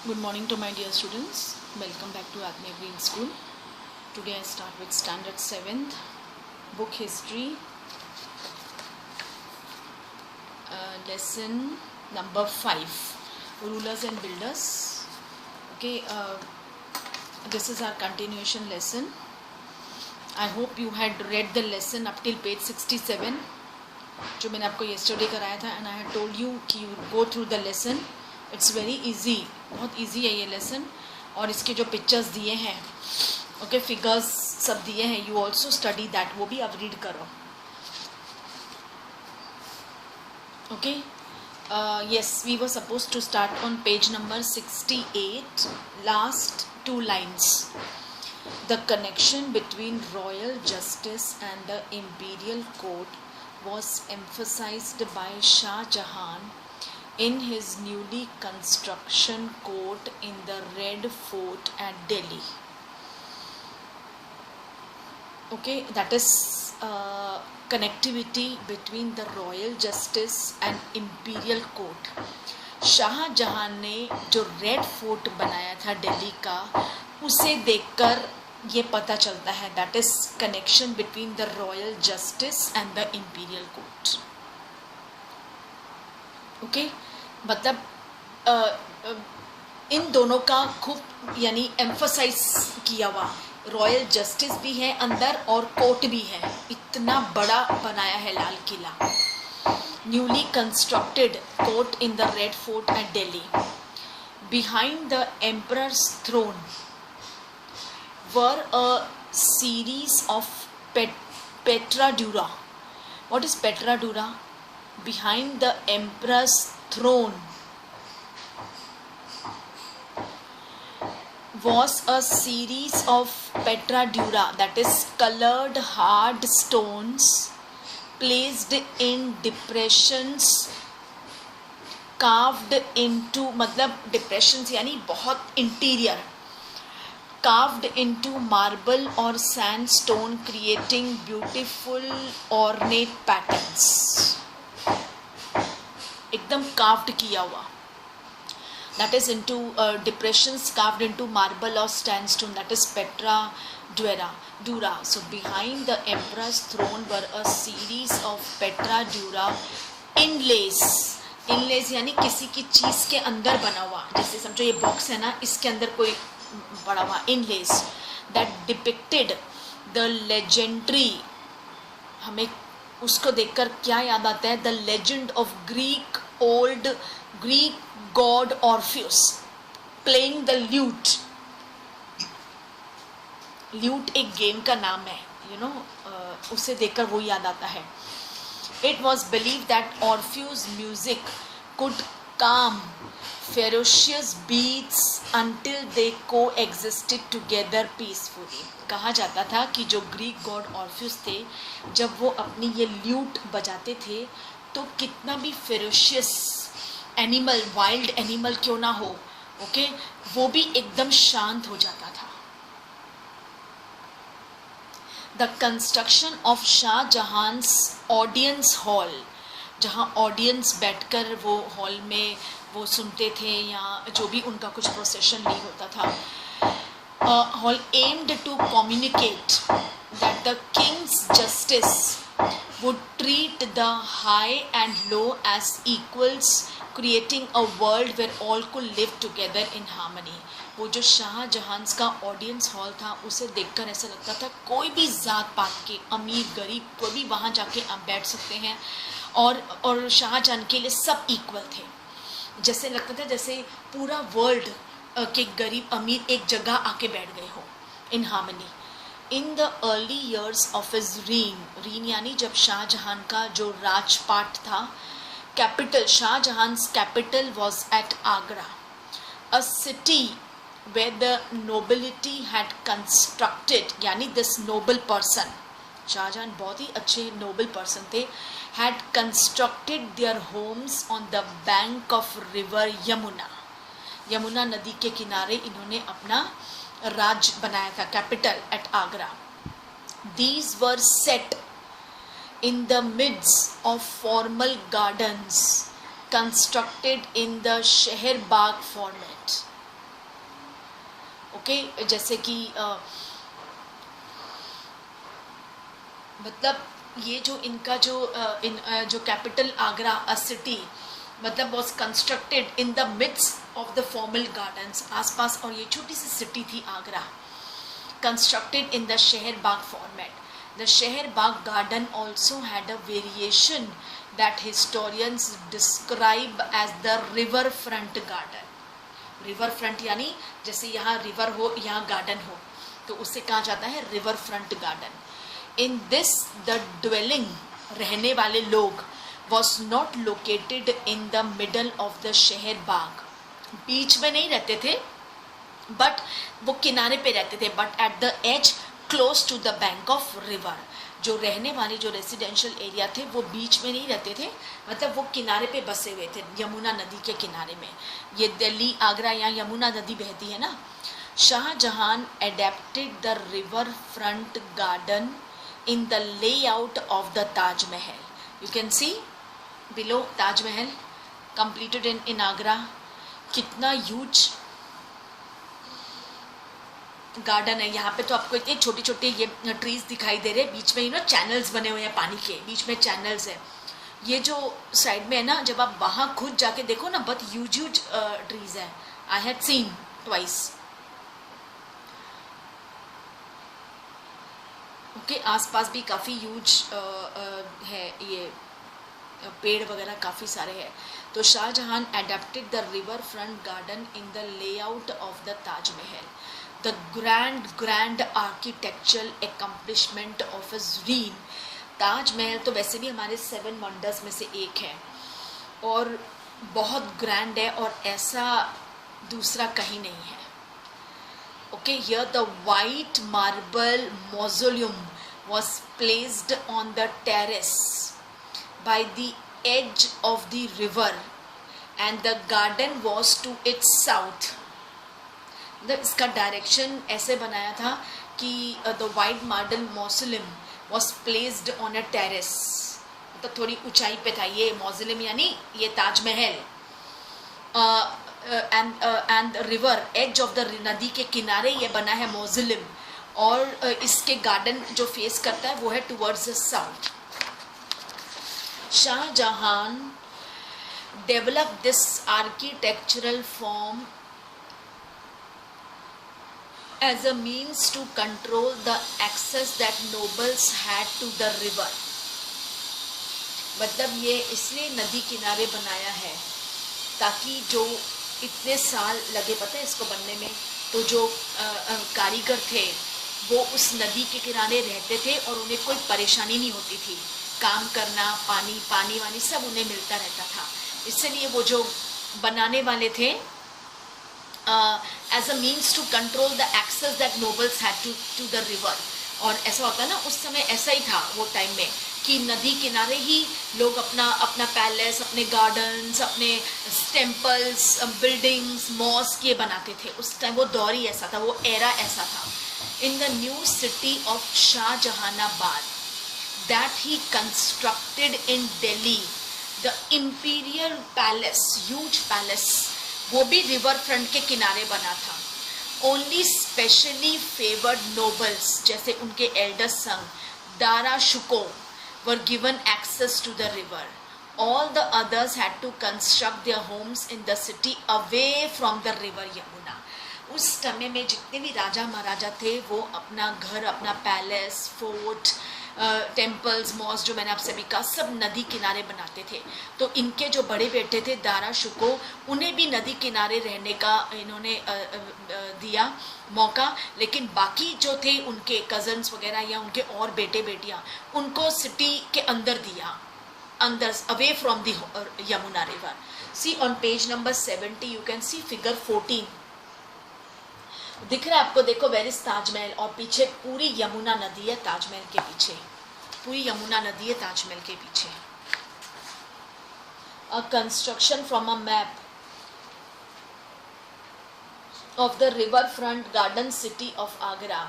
Good morning to my dear students. Welcome back to Agni Green School. Today I start with Standard 7th, Book History, Lesson number 5, Rulers and Builders. Okay, this is our continuation lesson. I hope you had read the lesson up till page 67, जो मैंने आपको yesterday कराया था, and I had told you कि you go through the lesson. It's very easy, बहुत easy है ये lesson. और इसके जो पिक्चर्स दिए हैं, ओके, फिगर्स सब दिए हैं, यू ऑल्सो स्टडी दैट, वो भी आप रीड करो. Okay, yes, we were suppose to start on page number 68, last 2 lines. The connection between royal justice and the imperial court was emphasized by Shah Jahan in his newly construction court in the Red Fort at Delhi. Okay, that is connectivity between the royal justice and imperial court. Shah जहां ने जो red fort बनाया था दिल्ली का, उसे देखकर ये पता चलता है, that is connection between the royal justice and the imperial court. Okay, मतलब इन दोनों का खूब यानी एम्फसाइज किया हुआ. रॉयल जस्टिस भी है अंदर और कोर्ट भी है. इतना बड़ा बनाया है Lal Qila. Newly constructed court in the Red Fort at Delhi. Behind the emperor's throne were a series of pietra dura. What is pietra dura? Behind the emperor's throne was a series of petra dura, that is colored hard stones placed in depressions carved into, मतलब depressions यानी बहुत interior, carved into marble or sandstone, creating beautiful ornate patterns. एकदम carved किया हुआ. That is into depressions carved into marble और sandstone, that is pietra dura. So behind the emperor's throne were a series of pietra dura inlays. Inlays यानी किसी की चीज के अंदर बना हुआ, जैसे समझो ये बॉक्स है ना, इसके अंदर कोई बना हुआ inlays, that depicted the legendary. हमें उसको देखकर क्या याद आता है? The legend of old Greek god Orpheus playing the lute. Lute एक गेम का नाम है, यू नो, उसे देखकर वो याद आता है. It was believe that Orpheus music could calm ferocious beasts until they coexisted together peacefully. कहा जाता था कि जो ग्रीक गॉड ऑर्फ्यूस थे, जब वो अपनी ये ल्यूट बजाते थे तो कितना भी फेरोशियस एनिमल, वाइल्ड एनिमल क्यों ना हो, ओके, वो भी एकदम शांत हो जाता था. The construction of Shah Jahan's audience hall, जहाँ ऑडियंस बैठकर वो हॉल में वो सुनते थे या जो भी उनका कुछ प्रोसेशन नहीं होता था. Hall aimed to communicate that the king's justice would treat the high and low as equals, creating a world where all could live together in harmony. वो जो शाह जहां का ऑडियंस हॉल था, उसे देखकर ऐसा लगता था कोई भी जात पात के, अमीर गरीब, कोई भी वहाँ जाके आप बैठ सकते हैं, और शाहजहां के लिए सब इक्वल थे. जैसे लगता था जैसे पूरा वर्ल्ड के गरीब अमीर एक जगह आके बैठ गए हो, in harmony. In the early years of his reign यानी जब शाहजहां का जो राजपाट था, capital, Shahjahan's capital was at Agra, a city where the nobility had constructed, यानी दिस नोबल पर्सन, शाहजहां बहुत ही अच्छे नोबल पर्सन थे, had constructed their homes on the bank of river Yamuna. Yamuna नदी के किनारे इन्होंने अपना राज बनाया था, capital at Agra. These were set in the midst of formal gardens constructed in the Sheher Bagh format. Okay, जैसे कि मतलब ये जो इनका जो कैपिटल आगरा अ सिटी मतलब was constructed in the midst of the formal gardens, आसपास, और ये छोटी सी सिटी थी Agra, constructed in the Sheher Bagh format. The Sheher Bagh garden also had a variation that historians describe as the riverfront garden. Riverfront यानी जैसे यहाँ river हो, यहाँ garden हो, तो उसे कहा जाता है riverfront garden. In this, the dwelling, रहने वाले लोग, was not located in the middle of the Sheher Bagh. बीच में नहीं रहते थे, बट वो किनारे पे रहते थे, but at the edge close to the bank of river. जो रहने वाले जो रेसिडेंशियल एरिया थे वो बीच में नहीं रहते थे, मतलब वो किनारे पे बसे हुए थे, यमुना नदी के किनारे में. ये दिल्ली आगरा यहाँ यमुना नदी बहती है ना. Shah Jahan adapted the river front garden in the layout of the Taj Mahal. You can see below Taj Mahal completed in Agra. कितना ह्यूज गार्डन है. यहाँ पे तो आपको इतने छोटे छोटे ये ट्रीज दिखाई दे रहे हैं, बीच में चैनल्स बने हुए हैं, पानी के बीच में चैनल्स है. ये जो साइड में है ना, जब आप वहाँ खुद जाके देखो ना, बहुत ह्यूज ट्रीज है. I had seen twice. Okay, आसपास भी काफ़ी ह्यूज है, ये पेड़ वगैरह काफ़ी सारे हैं. तो Shah Jahan adapted the river front garden in the layout of the Taj Mahal. The grand architectural accomplishment of his reign. Taj Mahal तो वैसे भी हमारे 7 वंडर्स में से एक है और बहुत ग्रैंड है और ऐसा दूसरा कहीं नहीं है. Okay, here the white marble मौजोलियम was placed on the terrace by the edge of the river and the garden was to its south. इसका डायरेक्शन ऐसे बनाया था कि the white marble mausoleum was placed on a terrace, मतलब थोड़ी ऊंचाई पे था ये मौसुलम यानी ये Taj Mahal. And river edge of the नदी के किनारे ये बना है मौसुलम और इसके गार्डन जो फेस करता है वो है towards the south. Shah Jahan develop this architectural form as a means to control the access that nobles had to the river. मतलब ये इसलिए नदी किनारे बनाया है ताकि जो इतने साल लगे, पता है इसको बनने में, तो जो कारीगर थे वो उस नदी के किनारे रहते थे और उन्हें कोई परेशानी नहीं होती थी. काम करना, पानी वानी सब उन्हें मिलता रहता था. इसलिए वो जो बनाने वाले थे as a means to control the access that nobles had to the river. और ऐसा होता ना उस समय, ऐसा ही था वो टाइम में कि नदी किनारे ही लोग अपना पैलेस, अपने गार्डन्स, अपने टेम्पल्स, बिल्डिंग्स, मॉस्क ये बनाते थे. उस टाइम वो दौर ही ऐसा था, वो एरा ऐसा था. In the new city of Shahjahanabad that he constructed in Delhi, the imperial palace, huge palace, वो भी रिवर फ्रंट के किनारे बना था. ओनली स्पेशली फेवर्ड नोबल्स जैसे उनके elder son Dara Shukoh were given access to the river. All the others had to construct their homes in the city away from the river Yamuna. उस समय में जितने भी राजा महाराजा थे वो अपना घर, अपना पैलेस, फोर्ट, टेम्पल्स, मॉस जो मैंने आपसे अभी कहा, सब नदी किनारे बनाते थे. तो इनके जो बड़े बेटे थे दारा शुको, उन्हें भी नदी किनारे रहने का इन्होंने दिया मौका, लेकिन बाकी जो थे उनके कज़न्स वगैरह या उनके और बेटे बेटियां, उनको सिटी के अंदर दिया, अंदर, away from the Yamuna river. See on page number 70 you can see figure 14 दिख रहा है आपको. देखो वेर इज ताजमहल और पीछे पूरी यमुना नदी है ताजमहल के पीछे, पूरी यमुना नदी है ताजमहल के पीछे. A construction from a map of the river front garden city of Agra.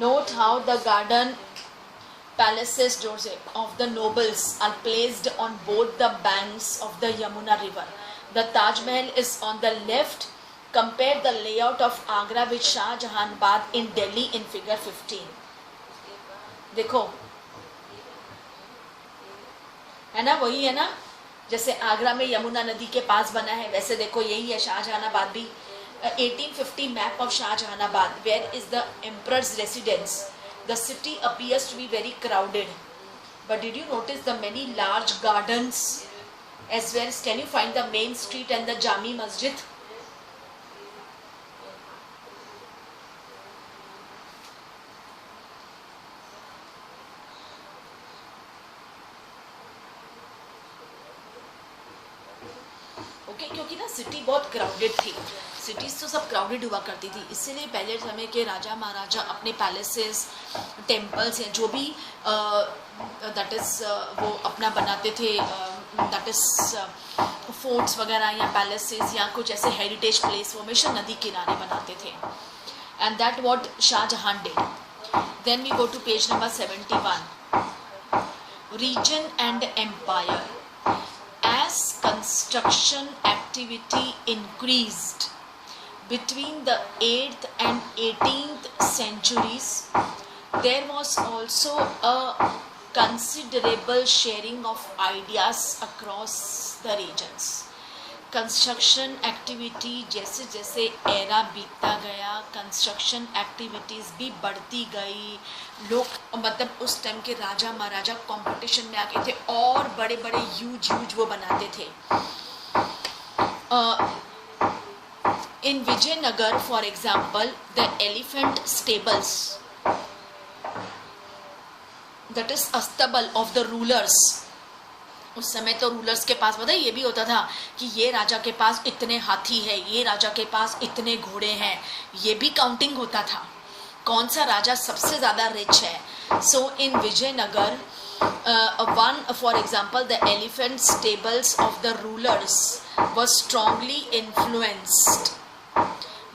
Note how the garden palaces of the nobles are placed on both the banks of the Yamuna river. The Taj Mahal is on the left Compare the layout of Agra with Shahjahanabad in Delhi in figure 15. देखो, है ना, वही है ना, जैसे आगरा में यमुना नदी के पास बना है, वैसे देखो यही है शाहजहानाबाद भी. 1850 map of Shahjahanabad, where is the emperor's residence. The city appears to be very crowded, but did you notice the many large gardens as well? Can you find the main street and the Jami Masjid? Okay, क्योंकि ना city बहुत crowded थी. Cities तो सब crowded हुआ करती थी, इसीलिए पहले समय के राजा महाराजा अपने पैलेसेस, टेम्पल्स हैं जो भी दैट इज़ वो अपना बनाते थे, दैट इज़ फोर्ट्स वगैरह या पैलेसेस या कुछ ऐसे हेरिटेज प्लेस, वो हमेशा नदी किनारे बनाते थे. And that what Shah Jahan did. Then we go to page number 71. Region and empire. As construction activity increased between the 8th and 18th centuries, there was also a considerable sharing of ideas across the regions. Construction activity जैसे जैसे era बीतता गया, construction activities भी बढ़ती गई. लोग मतलब उस टाइम के राजा महाराजा कंपटीशन में आ गए थे और बड़े बड़े ह्यूज वो बनाते थे. In Vijayanagar for example the elephant stables, that is अस्तबल ऑफ द रूलर्स. उस समय तो रूलर्स के पास पता है ये भी होता था कि ये राजा के पास इतने हाथी है, ये राजा के पास इतने घोड़े हैं, ये भी काउंटिंग होता था कौन सा राजा सबसे ज़्यादा रिच है. So in Vijayanagar one for example the elephant stables of the rulers was strongly influenced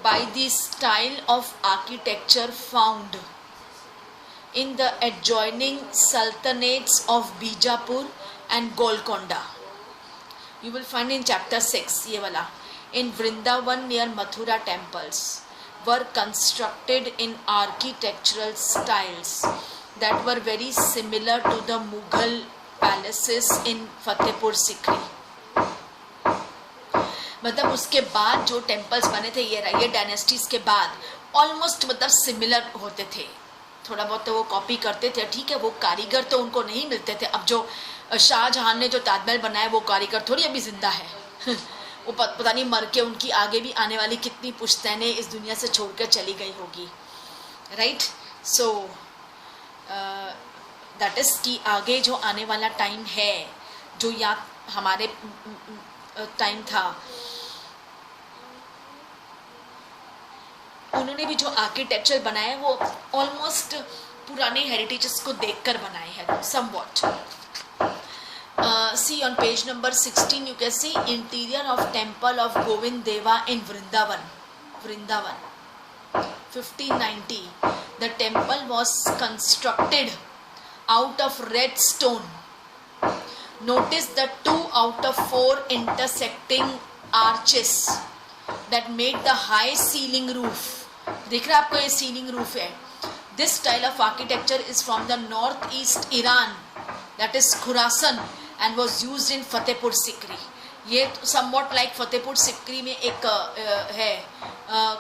by the style of architecture found in the adjoining sultanates of Bijapur and Golconda. You will find in chapter 6 ये वाला. In Vrindavan near Mathura temples were constructed in architectural styles that were very similar to the Mughal palaces in Fatehpur Sikri. मतलब उसके बाद जो temples बने थे ये dynasties के बाद ऑलमोस्ट मतलब सिमिलर होते थे. थोड़ा बहुत तो वो कॉपी करते थे, ठीक है, वो कारीगर तो उनको नहीं मिलते थे. अब जो शाहजहां ने जो ताजमहल बनाया वो कारीगर थोड़ी अभी जिंदा है. वो पता नहीं मर के उनकी आगे भी आने वाली कितनी पुश्तैनें इस दुनिया से छोड़कर चली गई होगी. राइट. सो दैट इज कि आगे जो आने वाला टाइम है, जो या हमारे टाइम था, उन्होंने भी जो आर्किटेक्चर बनाया वो ऑलमोस्ट पुराने हेरिटेजेस को देखकर बनाए हैं somewhat. See on page number 16 you can see interior of temple of Govind Deva in Vrindavan. 1590 the temple was constructed out of red stone. Notice the 2 out of 4 intersecting arches that made the high ceiling roof. देख रहे हैं आपको ये ceiling roof है. This style of architecture is from the north east Iran, that is Khurasan, and was used in Fatehpur Sikri. ये somewhat like Fatehpur Sikri में एक है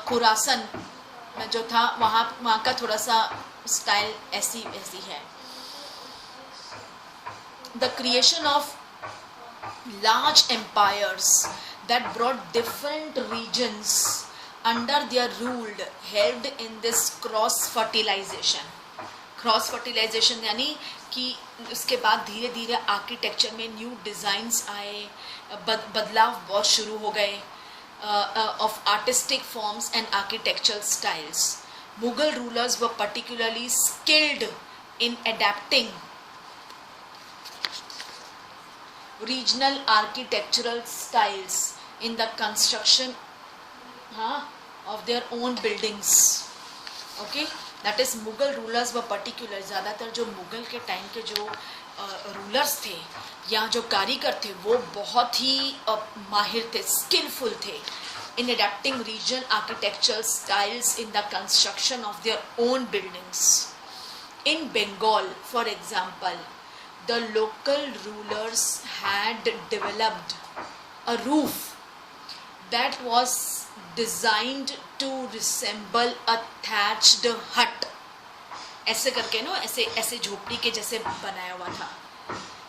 खुरासन में जो था, वहाँ का थोड़ा सा स्टाइल ऐसी है. The creation of large empires that brought different regions under their rule helped in this cross fertilization. Cross fertilisation यानी कि उसके बाद धीरे धीरे आर्किटेक्चर में न्यू डिज़ाइंस आए, बदलाव बहुत शुरू हो गए of artistic forms and architectural styles. Mughal rulers were particularly skilled in adapting regional architectural styles in the construction of their own buildings. Okay, that is Mughal rulers were particular. ज़्यादातर जो मुगल के time के जो रूलर्स थे या जो कारीगर थे वो बहुत ही माहिर थे, स्किलफुल थे in adapting regional architectural styles in the construction of their own buildings. In Bengal, for example, the local rulers had developed a roof that was designed to resemble a thatched hut. ऐसे करके ना ऐसे झोपड़ी के जैसे बनाया हुआ था.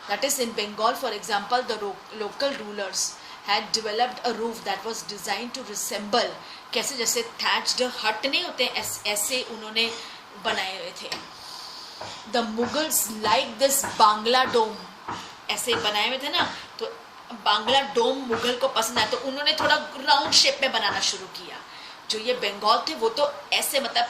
That is, in Bengal, for example, the local rulers had developed a roof that was designed to resemble, कैसे जैसे thatched hut नहीं होते, ऐसे उन्होंने बनाए हुए थे. The Mughals liked this Bangla डोम, ऐसे बनाए हुए थे ना, तो बांग्ला डोम मुगल को पसंद आया, तो उन्होंने थोड़ा राउंड शेप में बनाना शुरू किया. जो ये बंगाल थे वो तो ऐसे मतलब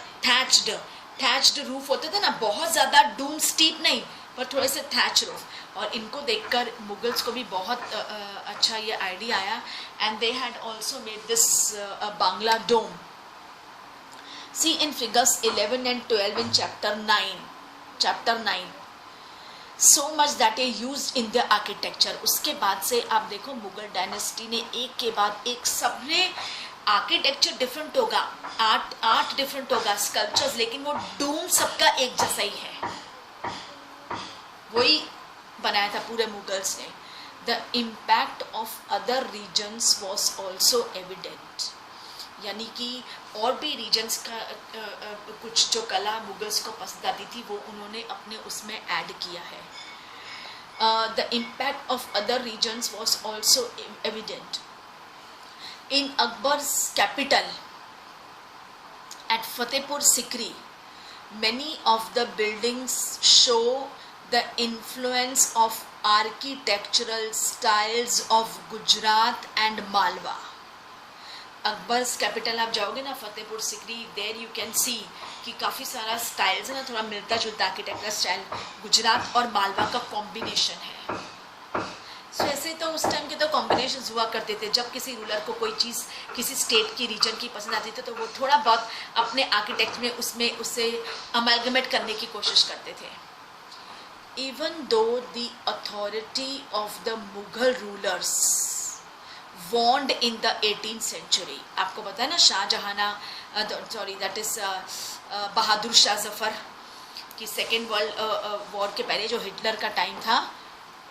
थैच्ड रूफ होते थे ना, बहुत ज़्यादा डूम स्टीप नहीं, पर थोड़े से थैच रूफ. और इनको देखकर मुगल्स को भी बहुत अच्छा ये आइडिया आया, and they had also made this Bangla dome. See in figures 11 and 12 in chapter 9, so much that is used in the architecture. उसके बाद से आप देखो मुगल डायनेस्टी ने एक के बाद एक, सबने आर्किटेक्चर डिफरेंट होगा, आर्ट डिफरेंट होगा, स्कल्पचर्स, लेकिन वो डूम सबका एक जैसा ही है, वही बनाया था पूरे मुगल्स ने. The impact of other regions was also evident, यानी कि और भी रीजन्स का कुछ जो कला मुगल्स को पसंद आती थी वो उन्होंने अपने उसमें ऐड किया है. The impact of other regions was also evident. In Akbar's capital at Fatehpur Sikri, many of the buildings show the influence of architectural styles of Gujarat and Malwa. Akbar's capital आप जाओगे ना Fatehpur Sikri, there you can सी कि काफ़ी सारा styles है ना, थोड़ा मिलता जुलता आर्किटेक्चर स्टाइल गुजरात और मालवा का कॉम्बिनेशन है. सो ऐसे तो उस टाइम के तो कॉम्बिनेशन हुआ करते थे. जब किसी रूलर को कोई चीज़ किसी स्टेट की रीजन की पसंद आती थी तो वो थोड़ा बहुत अपने आर्किटेक्ट में उसमें उससे अमलगमेट करने की कोशिश करते थे. Even though the authority of the Mughal rulers waned in the 18th century. आपको पता है ना दैट इज बहादुर शाह जफ़र की सेकेंड वर्ल्ड वॉर के पहले जो हिटलर का टाइम था,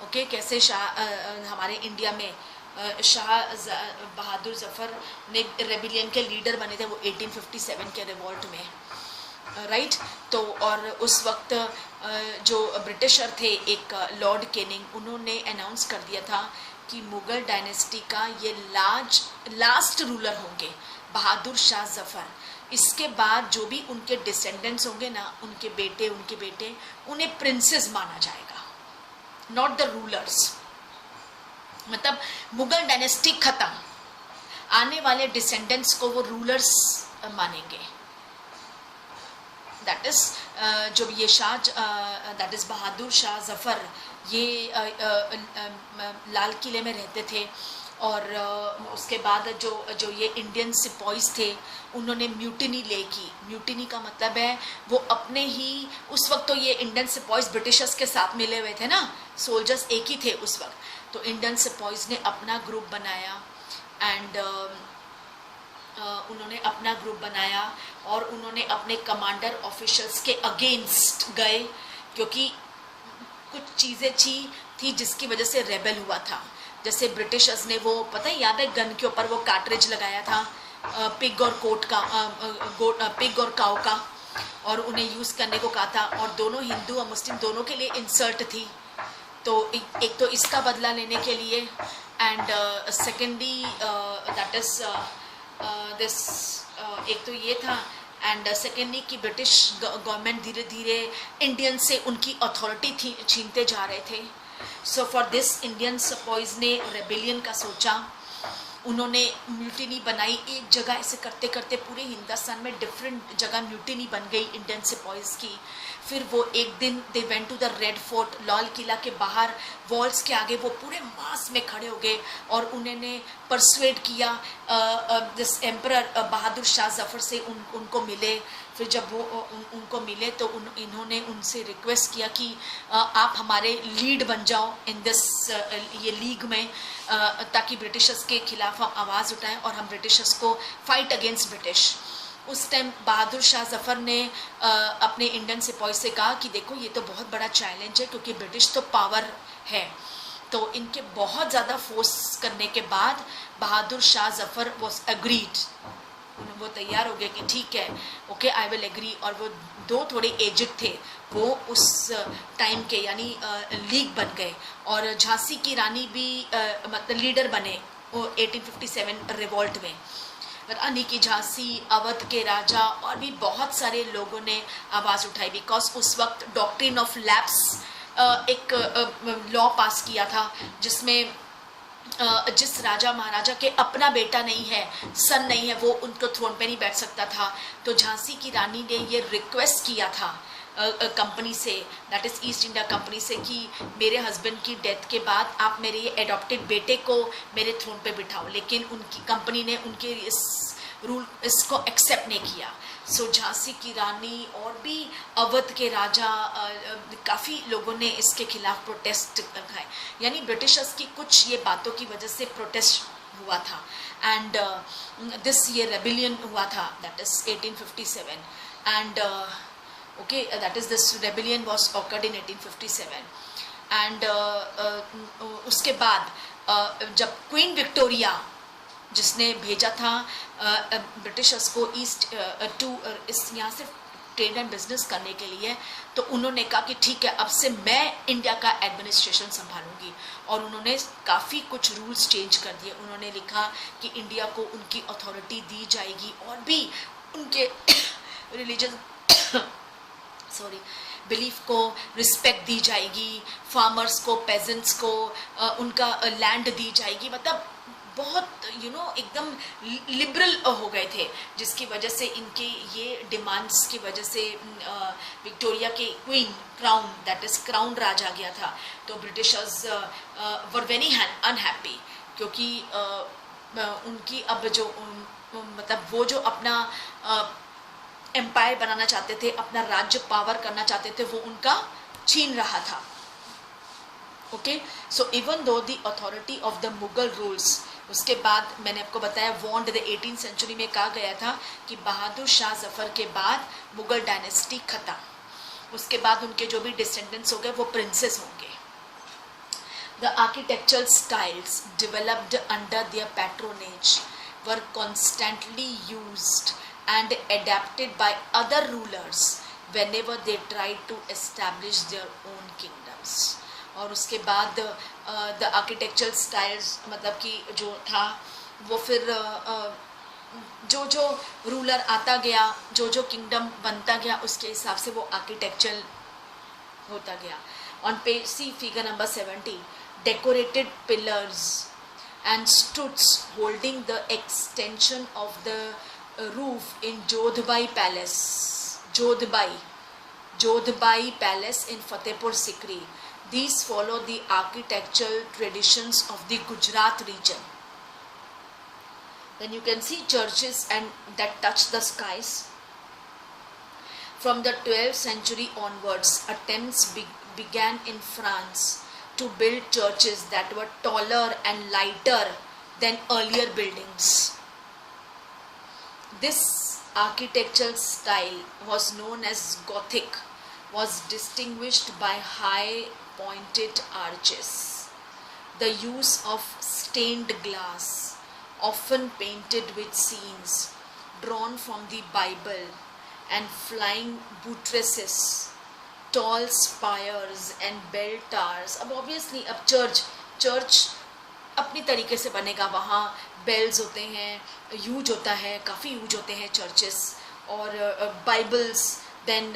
ओके, कैसे हमारे इंडिया में शाह बहादुर जफ़र ने रेबिलियन के लीडर बने थे वो 1857 के रिवॉल्ट में, राइट. तो और उस वक्त जो ब्रिटिशर थे, एक लॉर्ड केनिंग, उन्होंने अनाउंस कर दिया था कि मुग़ल डायनेस्टी का ये लास्ट रूलर होंगे बहादुर शाह जफ़र. इसके बाद जो भी उनके डिसेंडेंट्स होंगे ना, उनके बेटे उन्हें प्रिंसेस माना जाएगा, नॉट द रूलर्स. मतलब मुग़ल डायनेस्टी खत्म, आने वाले डिसेंडेंट्स को वो रूलर्स मानेंगे. दैट इज जो ये दैट इज बहादुर शाह जफ़र, ये लाल किले में रहते थे. और उसके बाद जो ये इंडियन सिपाहीज थे उन्होंने म्यूटिनी की. म्यूटिनी का मतलब है वो अपने ही, उस वक्त तो ये इंडियन सिपाहीज ब्रिटिशर्स के साथ मिले हुए थे ना, सोल्जर्स एक ही थे उस वक्त, तो इंडियन सिपाहीज ने अपना ग्रुप बनाया एंड उन्होंने अपना ग्रुप बनाया और उन्होंने अपने कमांडर ऑफिशल्स के अगेंस्ट गए, क्योंकि कुछ चीज़ें थी जिसकी वजह से रेबल हुआ था. जैसे ब्रिटिशर्स ने वो पता है, याद है, गन के ऊपर वो कार्ट्रिज लगाया था पिग और पिग और काऊ का, और उन्हें यूज़ करने को कहा था, और दोनों हिंदू और मुस्लिम दोनों के लिए इंसल्ट थी. तो एक तो इसका बदला लेने के लिए, and secondly that is this, एक तो ये था, एंड सेकेंडली कि ब्रिटिश गवर्नमेंट धीरे धीरे इंडियन से उनकी अथॉरिटी छीनते जा रहे थे. सो फॉर दिस इंडियन सिपाहीज ने रेबेलियन का सोचा, उन्होंने म्यूटिनी बनाई. एक जगह ऐसे करते करते पूरे हिंदुस्तान में डिफरेंट जगह म्यूटिनी बन गई इंडियन सिपाहीज की. फिर वो एक दिन they went to the Red Fort, Lal Qila के बाहर वॉल्स के आगे वो पूरे मास में खड़े हो गए और उन्होंने परसुएड किया दिस एम्परर बहादुर शाह जफ़र से उनको मिले. फिर जब वो उनको मिले तो इन्होंने उनसे रिक्वेस्ट किया कि आप हमारे लीड बन जाओ इन दिस ये लीग में, ताकि ब्रिटिशर्स के खिलाफ हम आवाज़ उठाएं और हम ब्रिटिशर्स को फाइट अगेंस्ट ब्रिटिश। उस टाइम बहादुर शाह जफ़र ने अपने इंडियन सिपाही से कहा कि देखो ये तो बहुत बड़ा चैलेंज है, क्योंकि ब्रिटिश तो पावर है। तो इनके बहुत ज़्यादा फोर्स करने के बाद बहादुर शाह जफ़र वॉज एग्रीड, वो तैयार हो गया कि ठीक है, ओके आई विल एग्री। और वो दो थोड़े एजेड थे, वो उस टाइम के यानी लीग बन गए, और झांसी की रानी भी मतलब लीडर बने वो 1857 रिवॉल्ट में। रानी की झांसी, अवध के राजा और भी बहुत सारे लोगों ने आवाज़ उठाई, बिकॉज उस वक्त डॉक्ट्रिन ऑफ लैप्स एक लॉ पास किया था, जिसमें जिस राजा महाराजा के अपना बेटा नहीं है, सन नहीं है, वो उनको थ्रोन पे नहीं बैठ सकता था। तो झांसी की रानी ने ये रिक्वेस्ट किया था कंपनी से, that is east India company से, कि मेरे हस्बैंड की डेथ के बाद आप मेरे ये एडॉप्टेड बेटे को मेरे थ्रोन पे बिठाओ। लेकिन उनकी कंपनी ने उनके इस इसको एक्सेप्ट नहीं किया। सो झांसी की रानी और भी अवध के राजा, काफ़ी लोगों ने इसके खिलाफ प्रोटेस्ट दिखाए, यानी ब्रिटिशर्स की कुछ ये बातों की वजह से प्रोटेस्ट हुआ था। एंड दिस ये रेबिलियन हुआ था, that is 1857, and okay that is this rebellion was occurred in 1857। And उसके बाद जब क्वीन विक्टोरिया, जिसने भेजा था ब्रिटिशर्स को ईस्ट टू इस यहाँ से ट्रेड एंड बिजनेस करने के लिए, तो उन्होंने कहा कि ठीक है, अब से मैं इंडिया का एडमिनिस्ट्रेशन संभालूंगी। और उन्होंने काफ़ी कुछ रूल्स चेंज कर दिए। उन्होंने लिखा कि इंडिया को उनकी अथॉरिटी दी जाएगी, और भी उनके रिलीजन बिलीफ को रिस्पेक्ट दी जाएगी, फार्मर्स को, पेजेंट्स को उनका लैंड दी जाएगी। मतलब बहुत एकदम लिबरल हो गए थे, जिसकी वजह से इनके ये डिमांड्स की वजह से विक्टोरिया के queen crown, that is crown Raj आ गया था। तो ब्रिटिशर्स वर वेरी अनहैप्पी, क्योंकि उनकी अब जो मतलब वो जो अपना एम्पायर बनाना चाहते थे, अपना राज्य पावर करना चाहते थे, वो उनका छीन रहा था। Okay, so even though the authority of the Mughal rules, उसके बाद मैंने आपको बताया वॉन्ड द 18th सेंचुरी में कहा गया था कि बहादुर शाह जफ़र के बाद मुगल डायनेस्टी खत्म, उसके बाद उनके जो भी डिसेंडेंट्स हो गए वो प्रिंसेस होंगे। The architectural styles developed under their patronage were constantly used and adapted by other rulers whenever they tried to establish their own kingdoms। और उसके बाद द आर्किटेक्चरल स्टाइल्स मतलब कि जो था वो फिर जो जो रूलर आता गया, जो जो किंगडम बनता गया, उसके हिसाब से वो आर्किटेक्चरल होता गया। On page see figure number 70, decorated pillars and studs holding the extension of the roof in Jodhbai Palace, Jodhbai Palace in Fatehpur Sikri. These follow the architectural traditions of the Gujarat region. Then you can see churches and that touch the skies. From the 12th century onwards, attempts began in France to build churches that were taller and lighter than earlier buildings. This architectural style was known as Gothic, was distinguished by high pointed arches, the use of stained glass, often painted with scenes drawn from the Bible, and flying buttresses, tall spires and bell towers. अब obviously अब church अपनी तरीके से बनेगा, वहाँ bells होते हैं, use होता है, काफ़ी यूज होते हैं चर्चेस, और bibles, then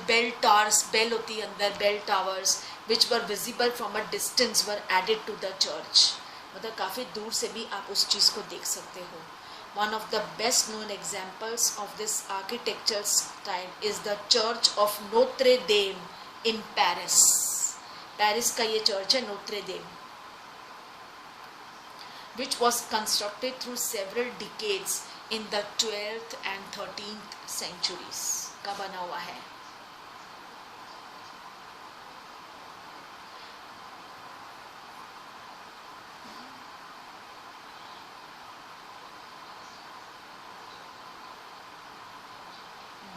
bell towers, bell होती है अंदर, bell towers which were visible from a distance were added to the church. मतलब काफ़ी दूर से भी आप उस चीज़ को देख सकते हो। One of the best known examples of this architectural style is the church of Notre Dame in Paris. Paris का ये चर्च है Notre Dame, which was constructed through several decades in the 12th and 13th centuries का बना हुआ है.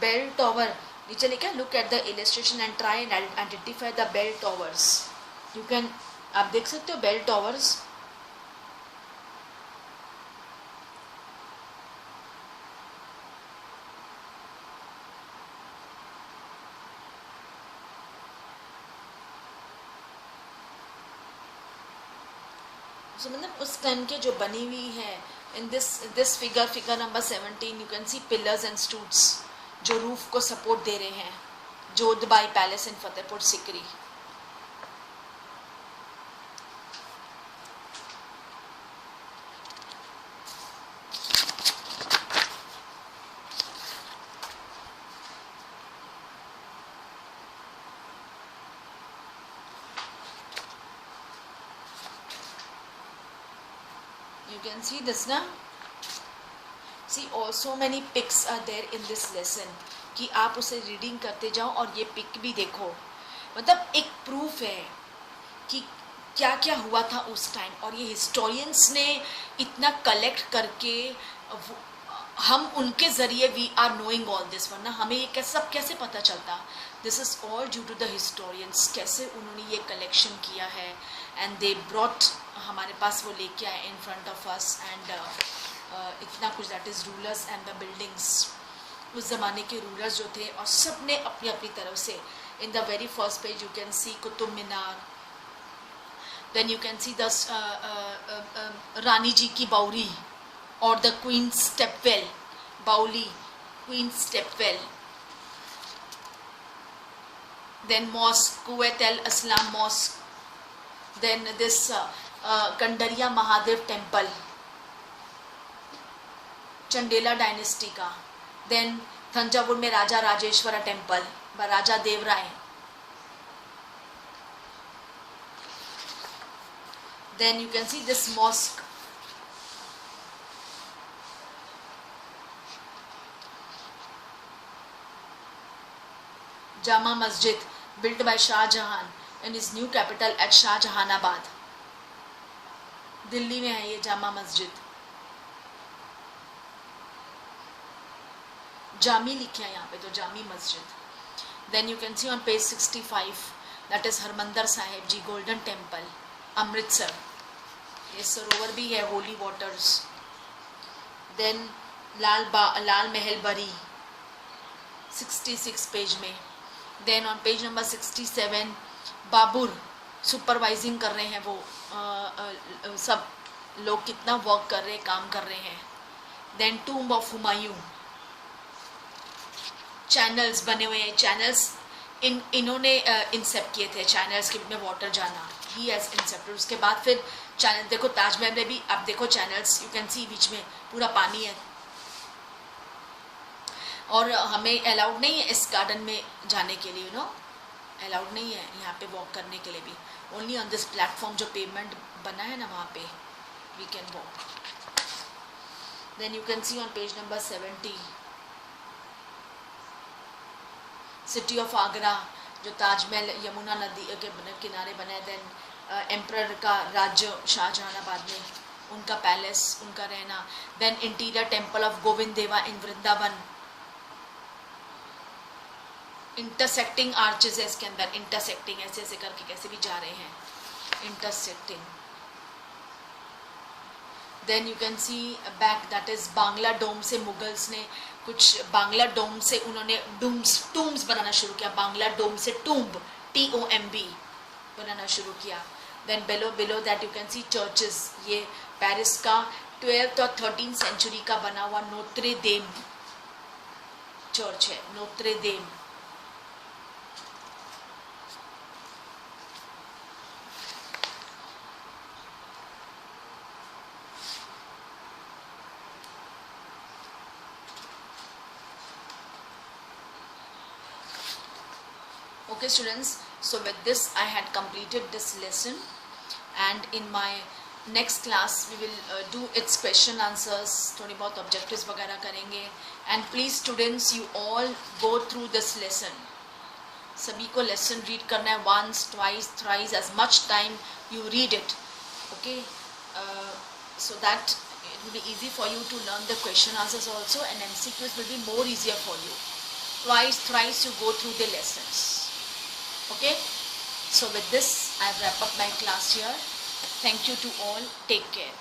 Bell tower नीचे लिखा है, look at the illustration and try and identify the bell towers. You can, आप देख सकते हो बेल टॉवर्स. मतलब उस टाइम के जो बनी हुई है. In this figure number 17 you can see pillars and studs जो रूफ को सपोर्ट दे रहे हैं. Jodhbai palace in Fatehpur Sikri. You can see this now. See also many pics are there in this lesson. कि आप उसे रीडिंग करते जाओ और ये पिक भी देखो. मतलब एक प्रूफ है कि क्या क्या हुआ था उस टाइम. और ये हिस्टोरियंस ने इतना कलेक्ट करके हम उनके ज़रिए we are knowing all this. वरना हमें ये सब कैसे पता चलता. This is all due to the historians. कैसे उन्होंने ये कलेक्शन किया है एंड दे ब्रॉट, हमारे पास वो लेके आए in front of us. And इतना कुछ, that is rulers and the buildings. उस ज़माने के रूलर्स जो थे और सब ने अपनी अपनी तरफ से. In the very first page you can see Qutub Minar. Then you can see the Rani ji की बावरी और the queen stepwell. Baoli, queen stepwell. Then mosque, Quwwat ul Islam mosque. Then this Kandariya Mahadev temple, Chandela dynasty का. देन थंजावुर में Raja Rajeshwara temple, Raja Devaraya. Then you can see this mosque. Jama Masjid built by Shahjahan in his new capital at Shahjahanabad. Delhi में है ये जामा मस्जिद. जामी लिखे हैं यहाँ पे तो Jami Masjid. Then you can see on page 65 that is Harmandir Sahib ji golden temple Amritsar. ये सरोवर भी है, होली वाटर्स. देन लाल महल बरी 66 पेज में. Then on page number 67 Babur supervising कर रहे हैं. वो सब लोग कितना वर्क कर रहे हैं, काम कर रहे हैं. Then tomb of Humayun. Channels बने हुए हैं. चैनल्स इन्होंने इंसेप्ट किए थे. चैनल्स के में वाटर जाना, ही हैज़ इंसेप्टेड. उसके बाद फिर चैनल देखो ताजमहल में भी आप देखो चैनल्स. यू कैन सी बीच में पूरा पानी है. और हमें अलाउड नहीं है इस गार्डन में जाने के लिए. अलाउड नहीं है यहाँ पे वॉक करने के लिए भी. ओनली ऑन दिस प्लेटफॉर्म जो पेमेंट बना है ना वहाँ पे we can walk. Then you can see on page number 70 city of Agra जो ताजमहल यमुना नदी के किनारे बना है. देन एम्परर का राज्य शाहजहानाबाद में, उनका पैलेस, उनका रहना. Then interior temple of Govind Deva in Vrindavan. Intersecting arches है इसके अंदर. इंटरसेक्टिंग ऐसे ऐसे करके कैसे भी जा रहे हैं. Intersecting. Then you can see back that is Bangla dome से मुगल्स ने कुछ बांग्ला डोम से उन्होंने टूम्स बनाना शुरू किया. बांग्ला डोम से टूम्ब TOMB बनाना शुरू किया. Then below that you can see churches. ये पेरिस का 12th और 13th सेंचुरी का बना हुआ नोत्रे देम चर्च है. Notre them. Okay students, so with this I had completed this lesson, and in my next class we will do its question answers, थोड़ी बहुत objectives वगैरह करेंगे. And please students, you all go through this lesson. सभी को lesson read करना है, once twice thrice, as much time you read it. Okay, so that it will be easy for you to learn the question answers also, and MCQs will be more easier for you. Twice thrice you go through the lessons. Okay, so with this I wrap up my class here. Thank you to all. Take care.